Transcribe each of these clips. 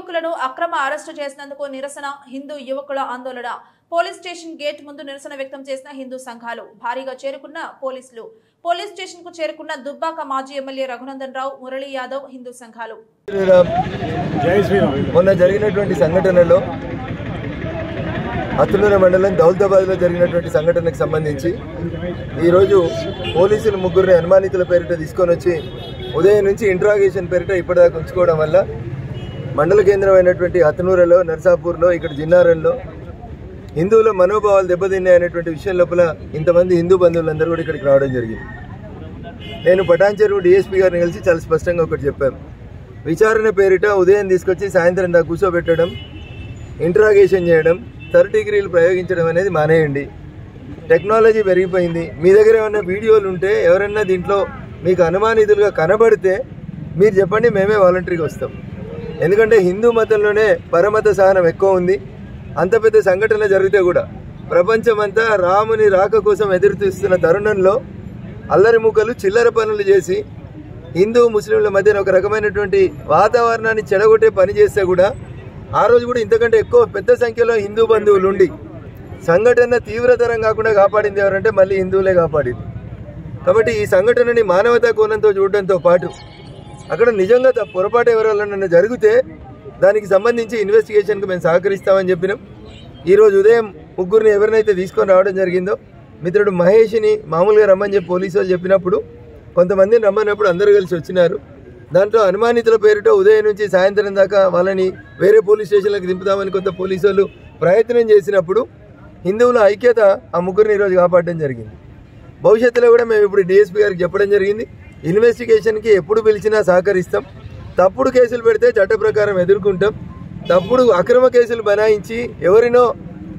యువకులను అక్రమ అరెస్టు చేసినందుకు నిరసన హిందూ యువకుల ఆందోళన పోలీస్ స్టేషన్ గేట్ ముందు నిరసన వ్యక్తం చేసిన హిందూ సంఘాలు భారీగా చేరుకున్న పోలీసులు పోలీస్ స్టేషన్ కు చేరుకున్న దుబ్బాక మాజీ ఎమ్మెల్యే రఘునందన్ రావు మురళీ యాదవ్ హిందూ సంఘాలు మొన్న జరిగినటువంటి సంఘటనలో అత్తులూరు మండలం దౌలతాబాద్ లో జరిగినటువంటి సంఘటనకు సంబంధించి ఈ రోజు పోలీసులు ముగ్గురిని అనుమానితుల పేరిట తీసుకొని వచ్చి ఉదయం నుంచి ఇంట్రాగేషన్ పేరిట ఇప్పటిదాకా ఉంచుకోవడం వల్ల మండల కేంద్రమైనటువంటి అతనూరులో నర్సాపూర్లో ఇక్కడ జిన్నారంలో హిందువుల మనోభావాలు దెబ్బతిన్నాయనేటువంటి విషయం లోపల ఇంతమంది హిందూ బంధువులందరూ కూడా ఇక్కడికి రావడం జరిగింది. నేను పటాన్చెరు డిఎస్పీ గారిని కలిసి చాలా స్పష్టంగా ఒకటి చెప్పాను. విచారణ పేరిట ఉదయం తీసుకొచ్చి సాయంత్రం దాకా కూర్చోబెట్టడం, ఇంట్రాగేషన్ చేయడం, 30 డిగ్రీలు ప్రయోగించడం అనేది మానేయండి. టెక్నాలజీ పెరిగిపోయింది. మీ దగ్గర ఏమన్నా వీడియోలు ఉంటే ఎవరన్నా దీంట్లో మీకు అనుమానితులుగా కనబడితే మీరు చెప్పండి, మేమే వాలంటరీగా వస్తాం. ఎందుకంటే హిందూ మతంలోనే పరమత సహనం ఎక్కువ ఉంది. అంత పెద్ద సంఘటన జరిగితే కూడా ప్రపంచమంతా రాముని రాక కోసం ఎదురు చూస్తున్న తరుణంలో అల్లరి ముక్కలు చిల్లర పనులు చేసి హిందూ ముస్లింల మధ్యన ఒక రకమైనటువంటి వాతావరణాన్ని చెడగొట్టే పని చేస్తే కూడా ఆ రోజు కూడా ఇంతకంటే ఎక్కువ పెద్ద సంఖ్యలో హిందూ బంధువులు ఉండి సంఘటన తీవ్రతరం కాకుండా కాపాడింది ఎవరంటే మళ్ళీ హిందువులే కాపాడింది. కాబట్టి ఈ సంఘటనని మానవతా కోణంతో చూడడంతో పాటు అక్కడ నిజంగా పొరపాటు ఎవరైనా జరిగితే దానికి సంబంధించి ఇన్వెస్టిగేషన్కి మేము సహకరిస్తామని చెప్పినాం. ఈరోజు ఉదయం ముగ్గురిని ఎవరినైతే తీసుకొని రావడం జరిగిందో మిత్రుడు మహేష్ని మామూలుగా రమ్మని చెప్పి పోలీసు వాళ్ళు చెప్పినప్పుడు కొంతమందిని రమ్మన్నప్పుడు అందరూ కలిసి వచ్చినారు. దాంట్లో అనుమానితుల పేరిట ఉదయం నుంచి సాయంత్రం దాకా వాళ్ళని వేరే పోలీస్ స్టేషన్లకు దింపుదామని కొంత పోలీసు వాళ్ళు ప్రయత్నం చేసినప్పుడు హిందువుల ఐక్యత ఆ ముగ్గురిని ఈరోజు కాపాడడం జరిగింది. భవిష్యత్తులో కూడా మేము ఇప్పుడు డిఎస్పీ గారికి చెప్పడం జరిగింది, ఇన్వెస్టిగేషన్కి ఎప్పుడు పిలిచినా సహకరిస్తాం. తప్పుడు కేసులు పెడితే చట్ట ప్రకారం ఎదుర్కొంటాం. తప్పుడు అక్రమ కేసులు బనాయించి ఎవరినో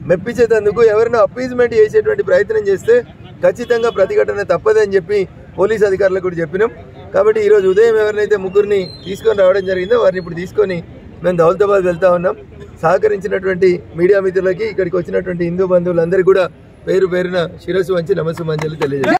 మెప్పించేందుకు ఎవరినో అప్పీజ్మెంట్ చేసేటువంటి ప్రయత్నం చేస్తే ఖచ్చితంగా ప్రతిఘటన తప్పదని చెప్పి పోలీస్ అధికారులకు కూడా చెప్పినాం. కాబట్టి ఈరోజు ఉదయం ఎవరినైతే ముగ్గురిని తీసుకొని రావడం జరిగిందో వారిని ఇప్పుడు తీసుకొని మేము దౌలతాబాద్ వెళ్తా ఉన్నాం. సహకరించినటువంటి మీడియా మిత్రులకి, ఇక్కడికి వచ్చినటువంటి హిందూ బంధువులందరికీ కూడా పేరు పేరున శిరస్సు వంచి నమస్సుమాంజలి తెలియజేస్తాం.